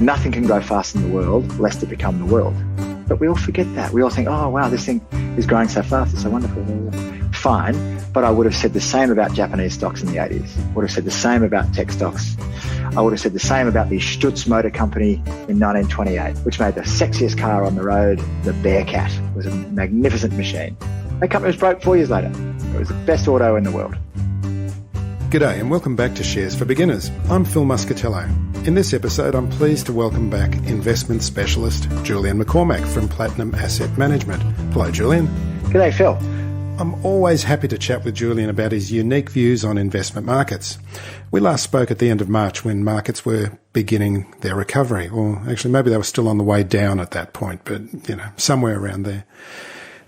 Nothing can grow faster in the world lest it become the world. But we all forget that. We all think, oh, wow, this thing is growing so fast. It's so wonderful. Fine. But I would have said the same about Japanese stocks in the 80s. Would have said the same about tech stocks. I would have said the same about the Stutz Motor Company in 1928, which made the sexiest car on the road, the Bearcat. It was a magnificent machine. That company was broke 4 years later. It was the best auto in the world. G'day and welcome back to Shares for Beginners. I'm Phil Muscatello. In this episode, I'm pleased to welcome back investment specialist Julian McCormack from Platinum Asset Management. Hello, Julian. G'day, Phil. I'm always happy to chat with Julian about his unique views on investment markets. We last spoke at the end of March when markets were beginning their recovery, or actually maybe they were still on the way down at that point, but somewhere around there.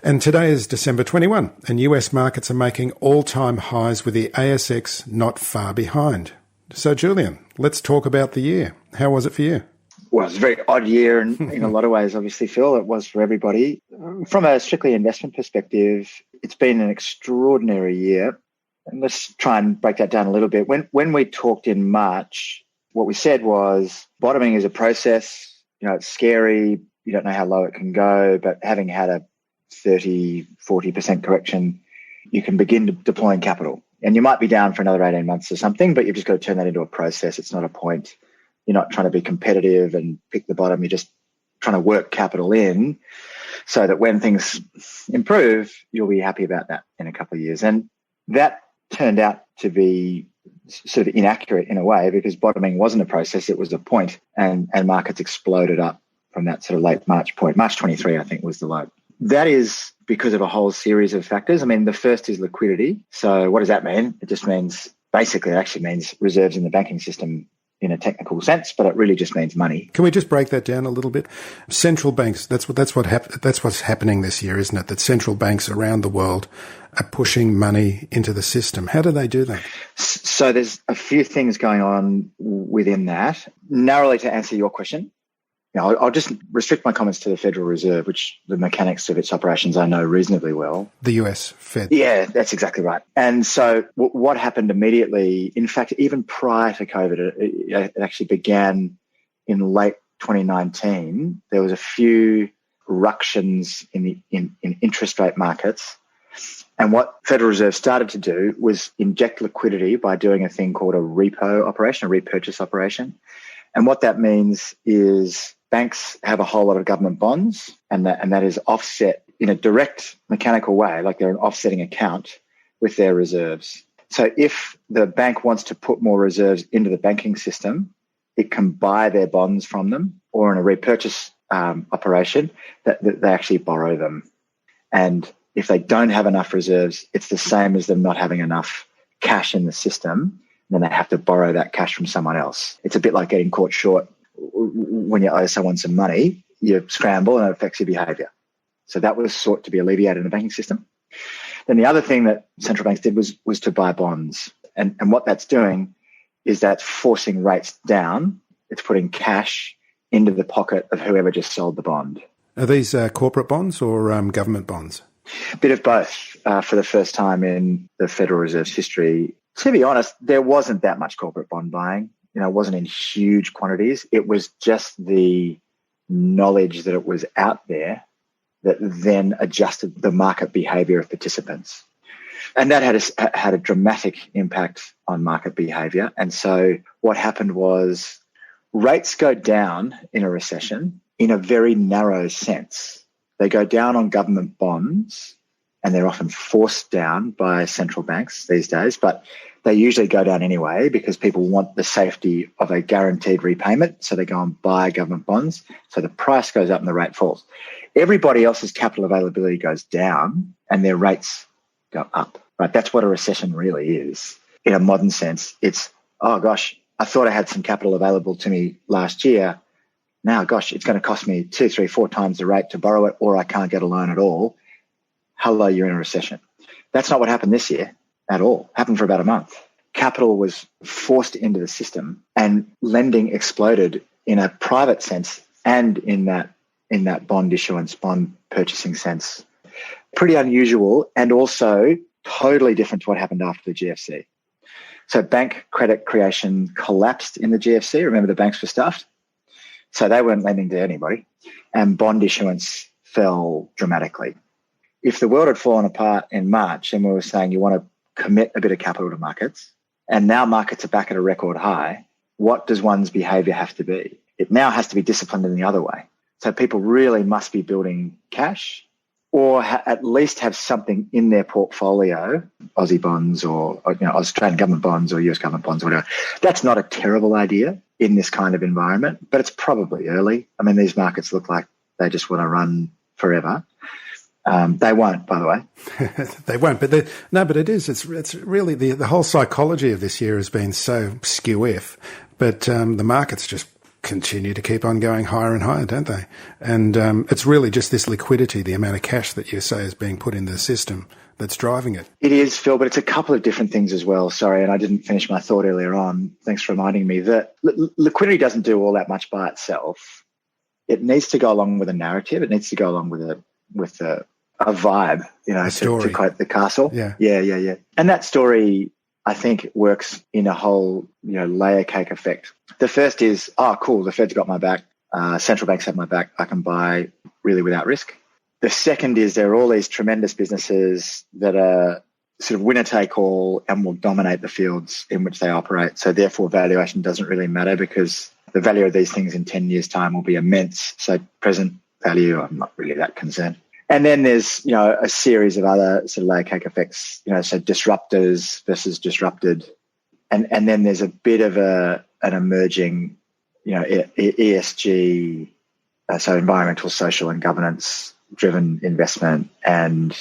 And today is December 21, and US markets are making all-time highs with the ASX not far behind. So, Julian, let's talk about the year. How was it for you? Well, it was a very odd year in a lot of ways, obviously, Phil. It was for everybody. From a strictly investment perspective, it's been an extraordinary year. And let's try and break that down a little bit. When we talked in March, what we said was bottoming is a process. It's scary. You don't know how low it can go. But having had a 30, 40% correction, you can begin deploying capital. And you might be down for another 18 months or something, but you've just got to turn that into a process. It's not a point. You're not trying to be competitive and pick the bottom. You're just trying to work capital in so that when things improve, you'll be happy about that in a couple of years. And that turned out to be sort of inaccurate in a way because bottoming wasn't a process. It was a point, and markets exploded up from that sort of late March point. March 23, I think, was the low. That is because of a whole series of factors. I mean, the first is liquidity. So what does that mean? It just means, basically, it actually means reserves in the banking system in a technical sense, but it really just means money. Can we just break that down a little bit? Central banks, that's what's happening this year, isn't it? That central banks around the world are pushing money into the system. How do they do that? So there's a few things going on within that. Narrowly to answer your question, I'll just restrict my comments to the Federal Reserve, which the mechanics of its operations I know reasonably well. The US Fed. Yeah, that's exactly right. And so what happened immediately, in fact, even prior to COVID, it actually began in late 2019. There was a few ructions in interest rate markets. And what Federal Reserve started to do was inject liquidity by doing a thing called a repo operation, a repurchase operation. And what that means is banks have a whole lot of government bonds, and that is offset in a direct mechanical way, like they're an offsetting account with their reserves. So if the bank wants to put more reserves into the banking system, it can buy their bonds from them, or in a repurchase operation, that they actually borrow them. And if they don't have enough reserves, it's the same as them not having enough cash in the system. Then they have to borrow that cash from someone else. It's a bit like getting caught short. When you owe someone some money, you scramble and it affects your behaviour. So that was sought to be alleviated in the banking system. Then the other thing that central banks did was to buy bonds. And what that's doing is that's forcing rates down. It's putting cash into the pocket of whoever just sold the bond. Are these corporate bonds or government bonds? A bit of both for the first time in the Federal Reserve's history. To be honest, there wasn't that much corporate bond buying. It wasn't in huge quantities. It was just the knowledge that it was out there that then adjusted the market behavior of participants. And that had a dramatic impact on market behavior. And so what happened was rates go down in a recession in a very narrow sense. They go down on government bonds, and they're often forced down by central banks these days, but they usually go down anyway because people want the safety of a guaranteed repayment, so they go and buy government bonds. So the price goes up and the rate falls. Everybody else's capital availability goes down and their rates go up. Right? That's what a recession really is. In a modern sense, it's, oh gosh, I thought I had some capital available to me last year. Now, gosh, it's going to cost me 2, 3, 4 times the rate to borrow it, or I can't get a loan at all. Hello, you're in a recession. That's not what happened this year at all. It happened for about a month. Capital was forced into the system and lending exploded in a private sense and in that bond issuance, bond purchasing sense. Pretty unusual and also totally different to what happened after the GFC. So bank credit creation collapsed in the GFC. Remember, the banks were stuffed. So they weren't lending to anybody, and bond issuance fell dramatically. If the world had fallen apart in March and we were saying you want to commit a bit of capital to markets, and now markets are back at a record high, what does one's behavior have to be? It now has to be disciplined in the other way. So people really must be building cash, or at least have something in their portfolio, Aussie bonds or Australian government bonds or US government bonds or whatever. That's not a terrible idea in this kind of environment, but it's probably early. I mean, these markets look like they just want to run forever. They won't, by the way. They won't, but it is. It's really the whole psychology of this year has been so skew-if, but the markets just continue to keep on going higher and higher, don't they? And it's really just this liquidity, the amount of cash that you say is being put in the system, that's driving it. It is, Phil, but it's a couple of different things as well. Sorry, and I didn't finish my thought earlier on. Thanks for reminding me that liquidity doesn't do all that much by itself. It needs to go along with a narrative. It needs to go along with a vibe, to quote the Castle. Yeah. And that story, I think, works in a whole, layer cake effect. The first is, oh, cool, the Fed's got my back. Central banks have my back. I can buy really without risk. The second is there are all these tremendous businesses that are sort of winner take all and will dominate the fields in which they operate. So therefore, valuation doesn't really matter because the value of these things in 10 years' time will be immense. So present value, I'm not really that concerned. And then there's, a series of other sort of layer cake effects, so disruptors versus disrupted. And then there's a bit of an emerging, ESG, so environmental, social and governance driven investment, and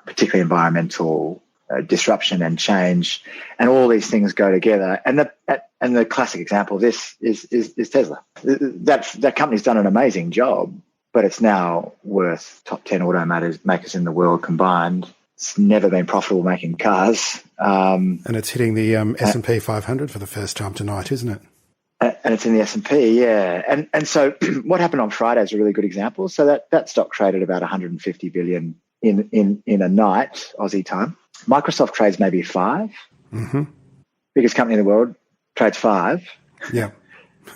particularly environmental disruption and change. And all these things go together. And the classic example of this is Tesla. That company's done an amazing job, but it's now worth top 10 automakers in the world combined. It's never been profitable making cars. And it's hitting the S&P 500 for the first time tonight, isn't it? And it's in the S&P, yeah. And so what happened on Friday is a really good example. So that stock traded about 150 billion in a night, Aussie time. Microsoft trades maybe 5. Mm-hmm. Biggest company in the world trades 5. Yeah.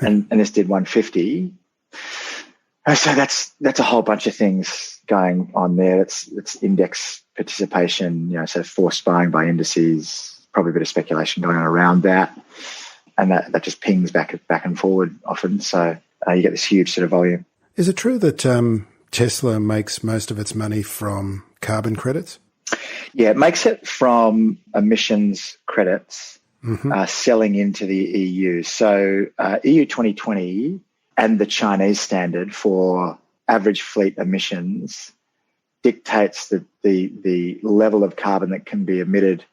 and this did 150. So that's a whole bunch of things going on there. It's index participation, so forced buying by indices, probably a bit of speculation going on around that. And that just pings back and forward often. So you get this huge sort of volume. Is it true that Tesla makes most of its money from carbon credits? Yeah, it makes it from emissions credits, selling into the EU. So EU 2020 and the Chinese standard for average fleet emissions dictates the level of carbon that can be emitted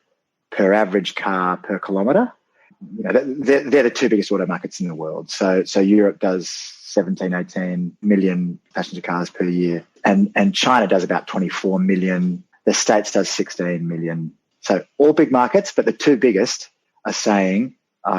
per average car per kilometre. They're the two biggest auto markets in the world. So Europe does 17, 18 million passenger cars per year, and China does about 24 million. The States does 16 million. So all big markets, but the two biggest are saying,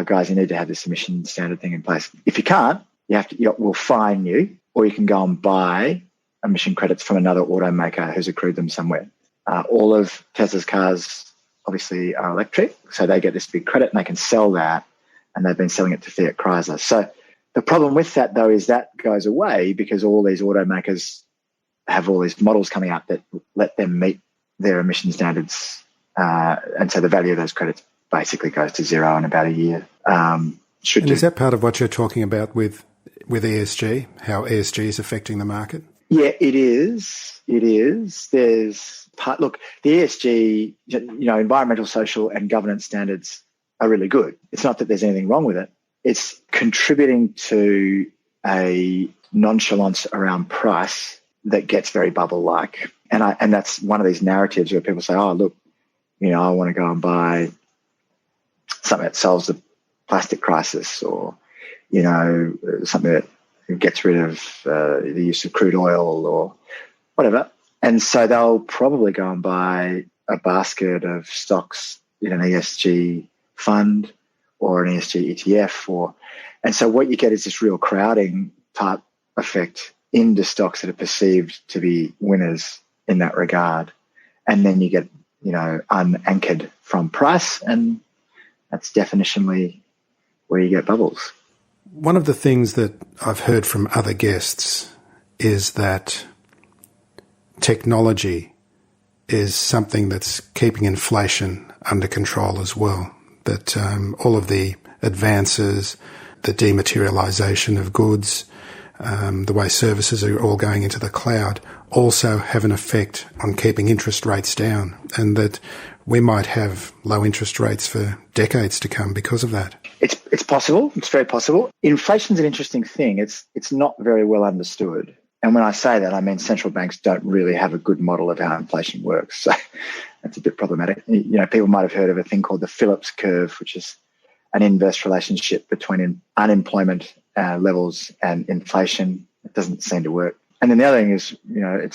guys, you need to have this emission standard thing in place. If you can't, we'll fine you, or you can go and buy emission credits from another automaker who's accrued them somewhere. All of Tesla's cars obviously are electric, so they get this big credit and they can sell that, and they've been selling it to Fiat Chrysler. So the problem with that, though, is that goes away because all these automakers have all these models coming out that let them meet their emission standards, and so the value of those credits basically goes to zero in about a year. Is that part of what you're talking about with ESG, how ESG is affecting the market? Yeah, it is. There's the ESG, environmental, social and governance standards are really good. It's not that there's anything wrong with it. It's contributing to a nonchalance around price that gets very bubble-like. And that's one of these narratives where people say, oh, look, I want to go and buy something that solves the plastic crisis, or, something that gets rid of the use of crude oil or whatever. And so they'll probably go and buy a basket of stocks in an ESG fund or an ESG ETF. And so what you get is this real crowding type effect into stocks that are perceived to be winners in that regard. And then you get, unanchored from price, and that's definitionally where you get bubbles. One of the things that I've heard from other guests is that technology is something that's keeping inflation under control as well. That all of the advances, the dematerialisation of goods, the way services are all going into the cloud also have an effect on keeping interest rates down, and that we might have low interest rates for decades to come because of that. It's possible. It's very possible. Inflation's an interesting thing. It's not very well understood. And when I say that, I mean central banks don't really have a good model of how inflation works. So that's a bit problematic. You know, people might have heard of a thing called the Phillips curve, which is an inverse relationship between unemployment levels and inflation. It doesn't seem to work. And then the other thing is, you know, it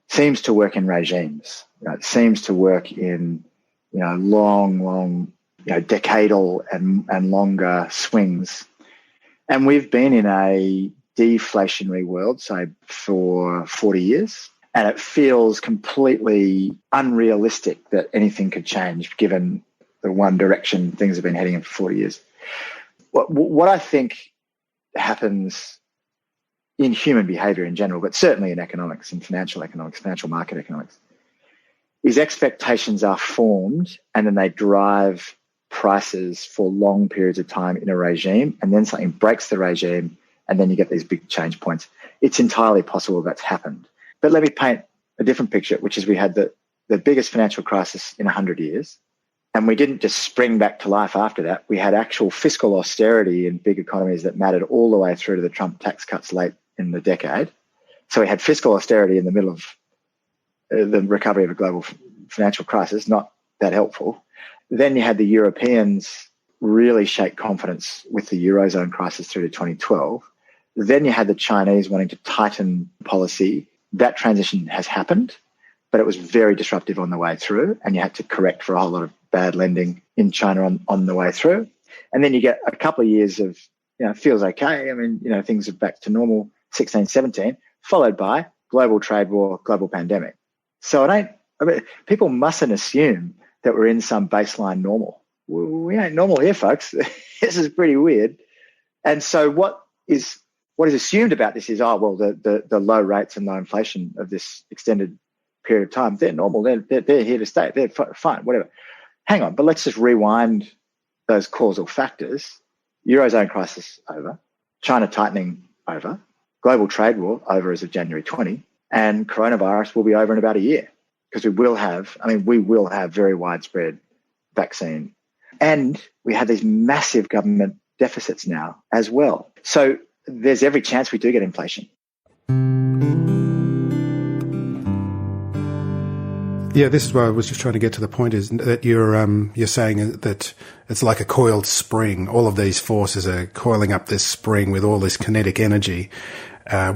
seems to work in regimes. You know, it seems to work in, you know, long, you know, decadal and longer swings. And we've been in a deflationary world, say, for 40 years. And it feels completely unrealistic that anything could change given the one direction things have been heading in for 40 years. What I think happens in human behavior in general, but certainly in economics, in financial economics, financial market economics, is expectations are formed and then they drive prices for long periods of time in a regime, and then something breaks the regime and then you get these big change points. It's entirely possible that's happened. But let me paint a different picture, which is we had the biggest financial crisis in 100 years, and we didn't just spring back to life after that. We had actual fiscal austerity in big economies that mattered all the way through to the Trump tax cuts late in the decade. So we had fiscal austerity in the middle of the recovery of a global financial crisis, not that helpful. Then you had the Europeans really shake confidence with the Eurozone crisis through to 2012. Then you had the Chinese wanting to tighten policy. That transition has happened, but it was very disruptive on the way through, and you had to correct for a whole lot of bad lending in China on the way through. And then you get a couple of years of, you know, feels okay. I mean, you know, things are back to normal, 16, 17, followed by global trade war, global pandemic. So people mustn't assume that we're in some baseline normal. We ain't normal here, folks. This is pretty weird. And so what is assumed about this is, the low rates and low inflation of this extended period of time, they're normal. They're here to stay. They're fine, whatever. Hang on, but let's just rewind those causal factors. Eurozone crisis over, China tightening over, global trade war over as of January 20, and coronavirus will be over in about a year, because we will have very widespread vaccine. And we have these massive government deficits now as well. So there's every chance we do get inflation. Yeah, this is where I was just trying to get to the point, is that you're saying that it's like a coiled spring. All of these forces are coiling up this spring with all this kinetic energy,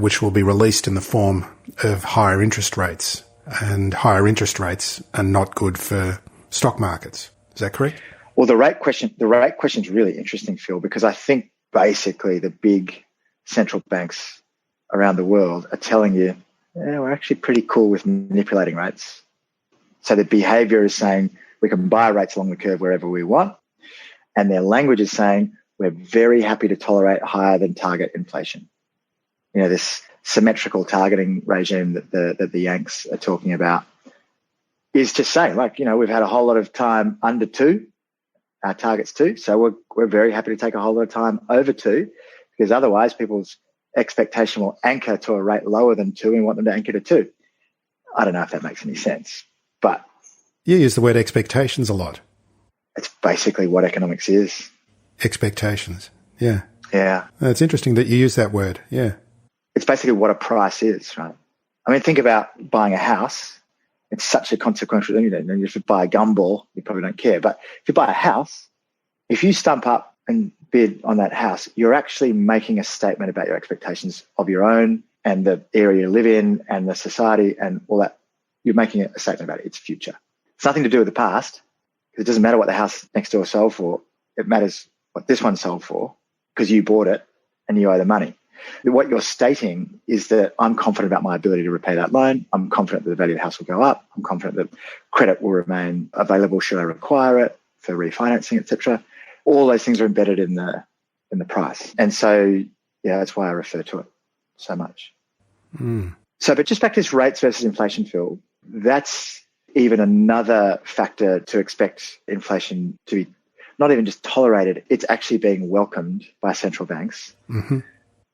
which will be released in the form of higher interest rates. And higher interest rates are not good for stock markets. Is that correct? Well, the rate question is really interesting, Phil, because I think basically the big central banks around the world are telling you, we're actually pretty cool with manipulating rates. So the behavior is saying we can buy rates along the curve wherever we want. And their language is saying we're very happy to tolerate higher than target inflation. You know, this symmetrical targeting regime that the Yanks are talking about is to say, we've had a whole lot of time under 2, our target's 2. So we're very happy to take a whole lot of time over 2, because otherwise people's expectation will anchor to a rate lower than 2 and want them to anchor to 2. I don't know if that makes any sense. But you use the word expectations a lot. It's basically what economics is. Expectations. Yeah. Yeah. It's interesting that you use that word. Yeah. It's basically what a price is, right? I mean, think about buying a house. It's such a consequential thing. You know, if you buy a gumball, you probably don't care. But if you buy a house, if you stump up and bid on that house, you're actually making a statement about your expectations of your own and the area you live in and the society and all that. You're making a statement about its future. It's nothing to do with the past, because it doesn't matter what the house next door sold for. It matters what this one sold for, because you bought it and you owe the money. What you're stating is that I'm confident about my ability to repay that loan. I'm confident that the value of the house will go up. I'm confident that credit will remain available should I require it for refinancing, etc. All those things are embedded in the in the price. And so, yeah, that's why I refer to it so much. So, but just back to this rates versus inflation, Phil, that's even another factor to expect inflation to be not even just tolerated, it's actually being welcomed by central banks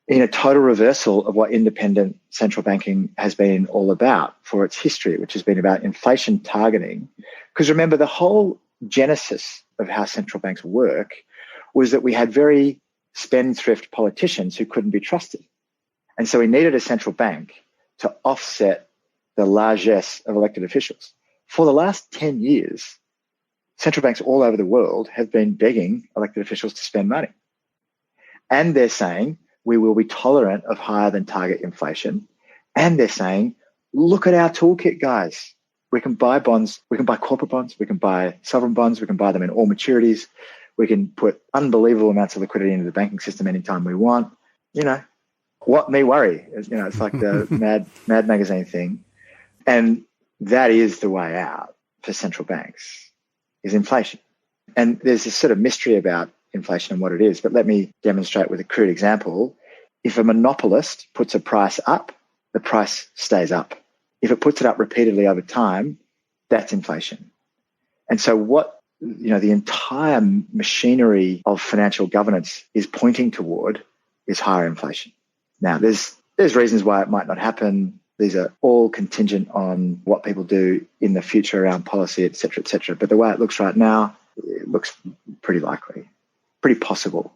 in a total reversal of what independent central banking has been all about for its history, which has been about inflation targeting. Because remember, the whole genesis of how central banks work was that we had very spendthrift politicians who couldn't be trusted. And so we needed a central bank to offset the largesse of elected officials. For the last 10 years, central banks all over the world have been begging elected officials to spend money. And they're saying, we will be tolerant of higher than target inflation. And they're saying, look at our toolkit, guys. We can buy bonds, we can buy corporate bonds, we can buy sovereign bonds, we can buy them in all maturities. We can put unbelievable amounts of liquidity into the banking system anytime we want. What me worry? It's like the Mad Magazine thing. And that is the way out for central banks, is inflation. And there's this sort of mystery about inflation and what it is. But let me demonstrate with a crude example. If a monopolist puts a price up, the price stays up. If it puts it up repeatedly over time, that's inflation. And so what the entire machinery of financial governance is pointing toward is higher inflation. Now, there's reasons why it might not happen. These are all contingent on what people do in the future around policy, et cetera, et cetera. But the way it looks right now, it looks pretty likely, pretty possible.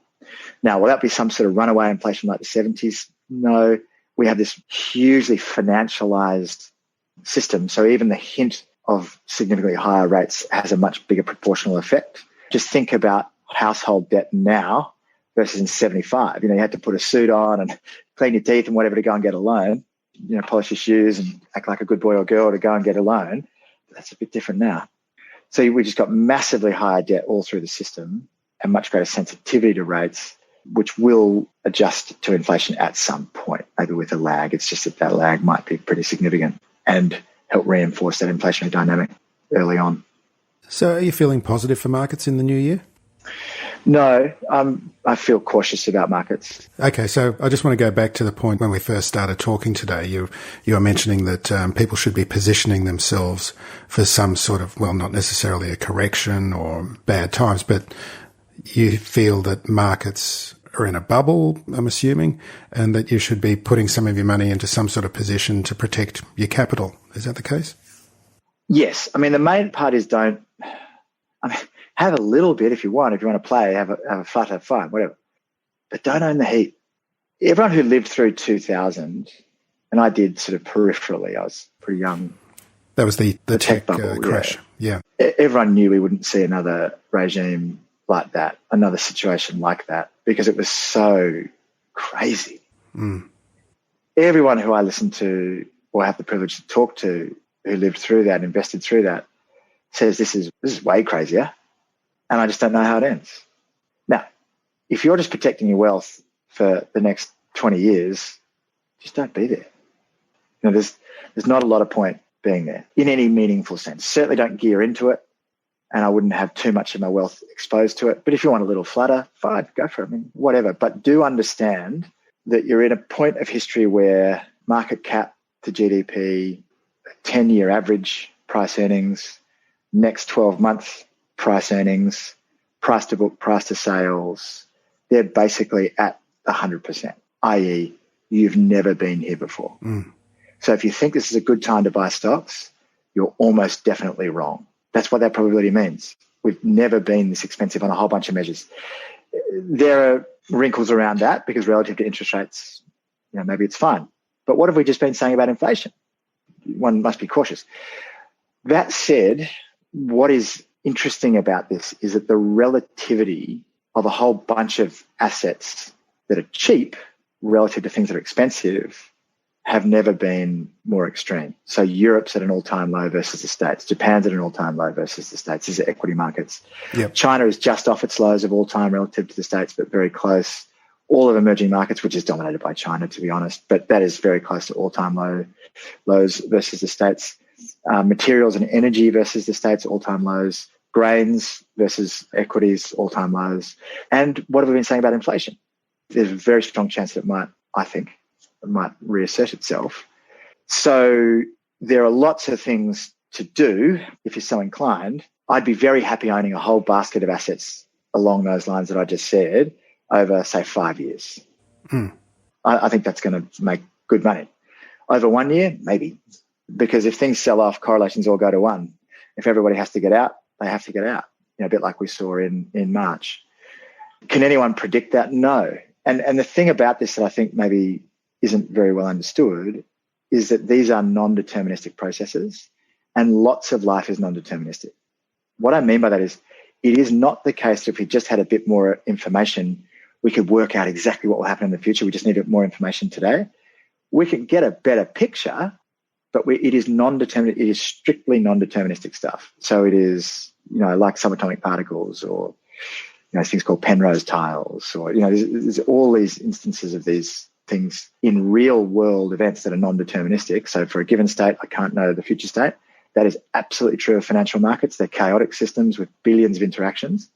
Now, will that be some sort of runaway inflation like the 70s? No, we have this hugely financialized system. So even the hint of significantly higher rates has a much bigger proportional effect. Just think about household debt now versus in 75. You had to put a suit on and clean your teeth and whatever to go and get a loan, polish your shoes and act like a good boy or girl to go and get a loan. That's a bit different now. So we just got massively higher debt all through the system and much greater sensitivity to rates, which will adjust to inflation at some point, maybe with a lag. It's just that lag might be pretty significant and help reinforce that inflationary dynamic early on. So are you feeling positive for markets in the new year? No, I feel cautious about markets. Okay, so I just want to go back to the point when we first started talking today. You were mentioning that people should be positioning themselves for some sort of, well, not necessarily a correction or bad times, but you feel that markets are in a bubble, I'm assuming, and that you should be putting some of your money into some sort of position to protect your capital. Is that the case? Yes. I mean, the main part is have a little bit if you want. If you want to play, have a flutter, fine, whatever. But don't own the heat. Everyone who lived through 2000, and I did sort of peripherally, I was pretty young. That was the tech bubble, crash. Yeah. Everyone knew we wouldn't see another regime like that, another situation like that, because it was so crazy. Everyone who I listened to or have the privilege to talk to who lived through that, invested through that, says this is way crazier, and I just don't know how it ends. Now, if you're just protecting your wealth for the next 20 years, just don't be there. There's not a lot of point being there in any meaningful sense. Certainly don't gear into it, and I wouldn't have too much of my wealth exposed to it. But if you want a little flutter, fine, go for it. I mean, whatever. But do understand that you're in a point of history where market cap to GDP, 10-year average price earnings, next 12 months price earnings, price to book, price to sales, they're basically at 100%, i.e. you've never been here before. So if you think this is a good time to buy stocks, you're almost definitely wrong. That's what that probability means. We've never been this expensive on a whole bunch of measures. There are wrinkles around that because relative to interest rates, maybe it's fine. But what have we just been saying about inflation? One must be cautious. That said, what is interesting about this is that the relativity of a whole bunch of assets that are cheap relative to things that are expensive have never been more extreme. So Europe's at an all-time low versus the States. Japan's at an all-time low versus the States. These are equity markets. Yep. China is just off its lows of all time relative to the States, but very close. All of emerging markets, which is dominated by China, to be honest, but that is very close to all-time lows versus the States. Materials and energy versus the States, all-time lows. grains versus equities, all-time lows. And what have we been saying about inflation? There's a very strong chance that it might reassert itself. So there are lots of things to do if you're so inclined. I'd be very happy owning a whole basket of assets along those lines that I just said over, say, 5 years. I think that's going to make good money. Over 1 year, maybe. Because if things sell off, correlations all go to one. If everybody has to get out, they have to get out. A bit like we saw in March. Can anyone predict that? No. And the thing about this that I think maybe isn't very well understood is that these are non-deterministic processes, and lots of life is non-deterministic. What I mean by that is it is not the case that if we just had a bit more information, we could work out exactly what will happen in the future. We just need more information today. We can get a better picture, but it is non-determinate. It is strictly non-deterministic stuff. So it is, like subatomic particles or, things called Penrose tiles or, there's all these instances of these things in real world events that are non-deterministic. So for a given state, I can't know the future state. That is absolutely true of financial markets. They're chaotic systems with billions of interactions.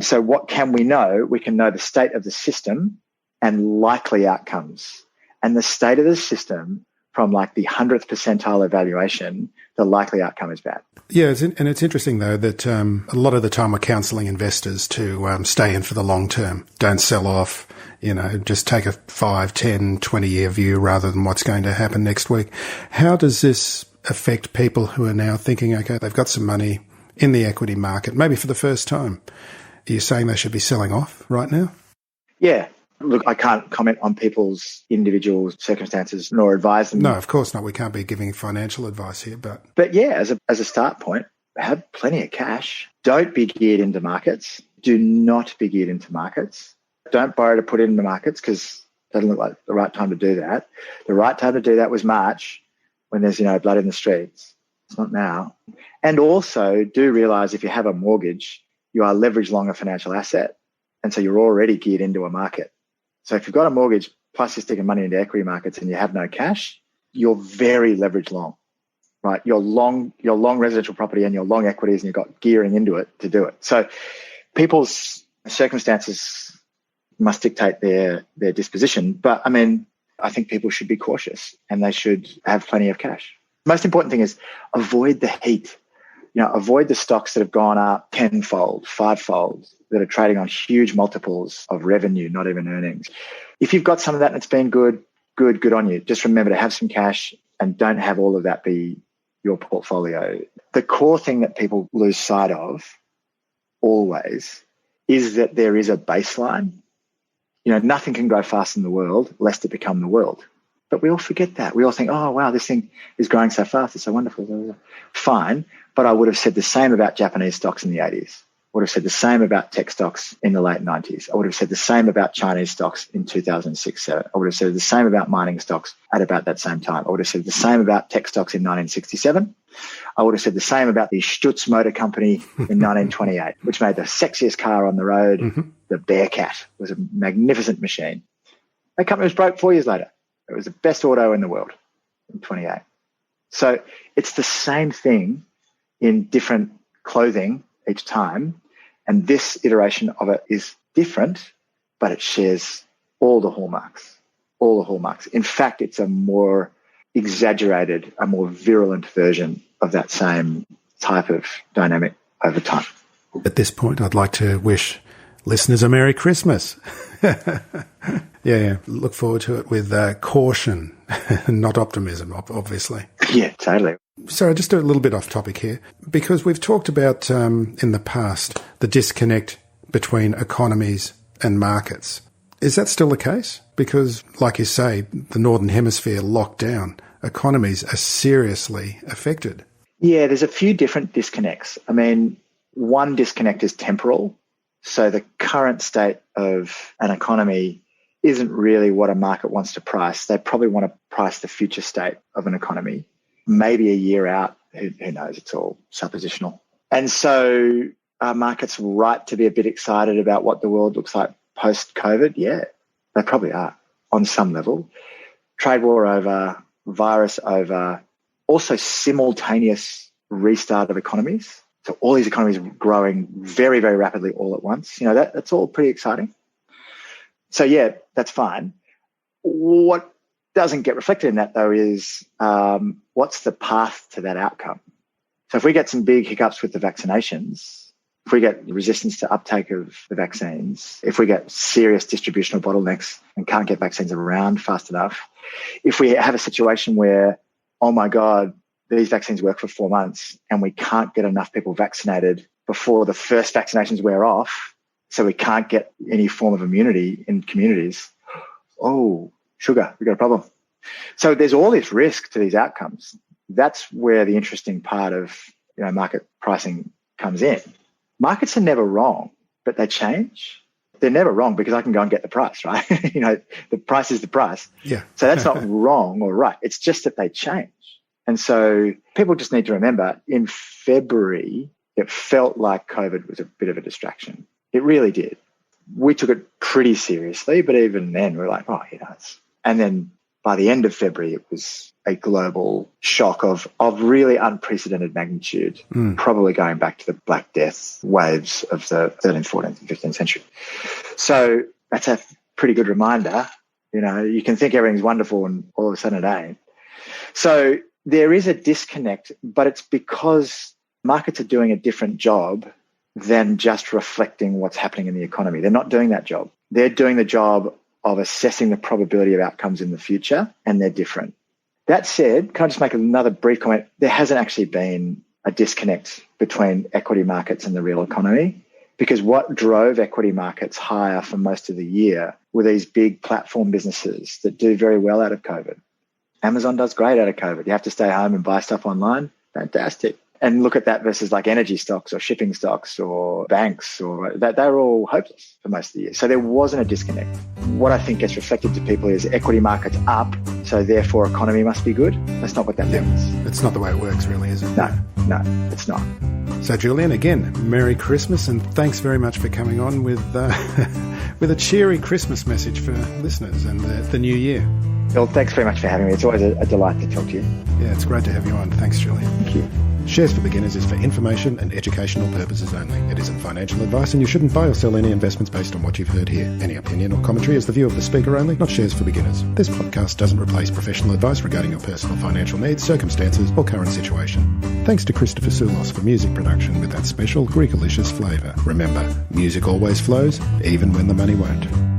So what can we know? We can know the state of the system and likely outcomes. And the state of the system from like the 100th percentile evaluation, the likely outcome is bad. Yeah, and it's interesting, though, that a lot of the time we're counselling investors to stay in for the long term. Don't sell off, just take a 5, 10, 20-year view rather than what's going to happen next week. How does this affect people who are now thinking, okay, they've got some money in the equity market, maybe for the first time? Are you saying they should be selling off right now? Yeah. Look, I can't comment on people's individual circumstances nor advise them. No, of course not. We can't be giving financial advice here. But yeah, as a start point, have plenty of cash. Don't be geared into markets. Do not be geared into markets. Don't borrow to put into markets because it doesn't look like the right time to do that. The right time to do that was March when there's, blood in the streets. It's not now. And also do realise if you have a mortgage, you are leveraged long a financial asset. And so you're already geared into a market. So if you've got a mortgage plus you're sticking money into equity markets and you have no cash, you're very leveraged long, right? You're long residential property and you're long equities and you've got gearing into it to do it. So people's circumstances must dictate their disposition. But I think people should be cautious and they should have plenty of cash. The most important thing is avoid the heat. Avoid the stocks that have gone up tenfold, fivefold, that are trading on huge multiples of revenue, not even earnings. If you've got some of that and it's been good on you. Just remember to have some cash and don't have all of that be your portfolio. The core thing that people lose sight of always is that there is a baseline. Nothing can grow fast in the world lest it become the world. But we all forget that. We all think, oh, wow, this thing is growing so fast. It's so wonderful. Fine. But I would have said the same about Japanese stocks in the 80s. I would have said the same about tech stocks in the late 90s. I would have said the same about Chinese stocks in 2006-7. I would have said the same about mining stocks at about that same time. I would have said the same about tech stocks in 1967. I would have said the same about the Stutz Motor Company in 1928, which made the sexiest car on the road. Mm-hmm. The Bearcat was a magnificent machine. That company was broke 4 years later. It was the best auto in the world in 28. So it's the same thing in different clothing each time. And this iteration of it is different, but it shares all the hallmarks. In fact, it's a more exaggerated, a more virulent version of that same type of dynamic over time. At this point, I'd like to wish listeners a Merry Christmas. Yeah. Look forward to it with caution, not optimism, obviously. Yeah, totally. Sorry, just a little bit off topic here, because we've talked about in the past the disconnect between economies and markets. Is that still the case? Because, like you say, the Northern Hemisphere locked down, economies are seriously affected. Yeah, there's a few different disconnects. One disconnect is temporal. So the current state of an economy isn't really what a market wants to price. They probably want to price the future state of an economy. Maybe a year out, who knows, it's all suppositional. And so are markets right to be a bit excited about what the world looks like post-COVID? Yeah, they probably are on some level. Trade war over, virus over, also simultaneous restart of economies. So all these economies growing very, very rapidly all at once. That's all pretty exciting. So yeah, that's fine. What doesn't get reflected in that, though, is what's the path to that outcome? So if we get some big hiccups with the vaccinations, if we get resistance to uptake of the vaccines, if we get serious distributional bottlenecks and can't get vaccines around fast enough, if we have a situation where, oh my God, these vaccines work for 4 months and we can't get enough people vaccinated before the first vaccinations wear off, so we can't get any form of immunity in communities, oh, sugar, we've got a problem. So there's all this risk to these outcomes. That's where the interesting part of market pricing comes in. Markets are never wrong, but they change. They're never wrong because I can go and get the price, right? The price is the price. Yeah. So that's not wrong or right. It's just that they change. And so people just need to remember, in February, it felt like COVID was a bit of a distraction. It really did. We took it pretty seriously, but even then we're like, it's... And then by the end of February, it was a global shock of really unprecedented magnitude, probably going back to the Black Death waves of the 13th, 14th, and 15th century. So that's a pretty good reminder. You can think everything's wonderful and all of a sudden it ain't. So there is a disconnect, but it's because markets are doing a different job than just reflecting what's happening in the economy. They're not doing that job. They're doing the job of assessing the probability of outcomes in the future, and they're different. That said, can I just make another brief comment? There hasn't actually been a disconnect between equity markets and the real economy, because what drove equity markets higher for most of the year were these big platform businesses that do very well out of COVID. Amazon does great out of COVID. You have to stay home and buy stuff online. Fantastic. And look at that versus like energy stocks or shipping stocks or banks, or they're all hopeless for most of the year. So there wasn't a disconnect. What I think gets reflected to people is equity markets up, so therefore economy must be good. That's not what that means. It's not the way it works, really, is it? No, it's not. So Julian, again, Merry Christmas, and thanks very much for coming on with a cheery Christmas message for listeners and the new year. Well, thanks very much for having me. It's always a delight to talk to you. Yeah, it's great to have you on. Thanks, Julian. Thank you. Shares for Beginners is for information and educational purposes only. It isn't financial advice, and you shouldn't buy or sell any investments based on what you've heard here. Any opinion or commentary is the view of the speaker only, not Shares for Beginners. This podcast doesn't replace professional advice regarding your personal financial needs, circumstances, or current situation. Thanks to Christopher Soulos for music production with that special Greekalicious flavour. Remember, music always flows, even when the money won't.